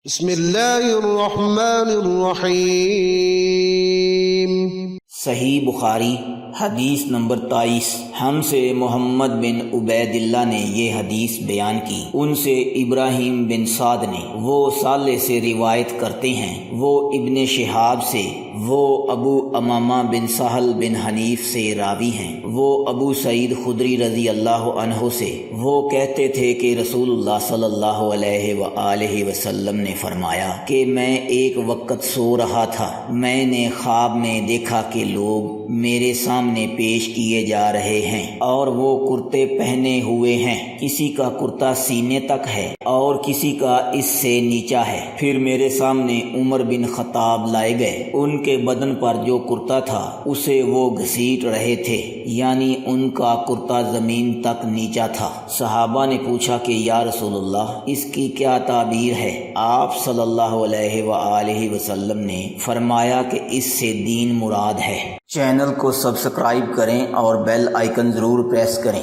بسم اللہ الرحمن الرحیم۔ صحیح بخاری حدیث نمبر 23۔ ہم سے محمد بن عبید اللہ نے یہ حدیث بیان کی، ان سے ابراہیم بن سعد نے، وہ صالح سے روایت کرتے ہیں، وہ ابن شہاب سے، وہ ابو امامہ بن سہل بن حنیف سے راوی ہیں، وہ ابو سعید خدری رضی اللہ عنہ سے، وہ کہتے تھے کہ رسول اللہ صلی اللہ علیہ وآلہ وسلم نے فرمایا کہ میں ایک وقت سو رہا تھا، میں نے خواب میں دیکھا کہ لوگ میرے سامنے پیش کیے جا رہے ہیں اور وہ کرتے پہنے ہوئے ہیں، کسی کا کرتا سینے تک ہے اور کسی کا اس سے نیچا ہے۔ پھر میرے سامنے عمر بن خطاب لائے گئے، ان کے بدن پر جو کرتا تھا اسے وہ گھسیٹ رہے تھے، یعنی ان کا کرتا زمین تک نیچا تھا۔ صحابہ نے پوچھا کہ یا رسول اللہ اس کی کیا تعبیر ہے؟ آپ صلی اللہ علیہ وآلہ وسلم نے فرمایا کہ اس سے دین مراد ہے۔ چینل کو سبسکرائب کریں اور بیل آئیکن ضرور پریس کریں۔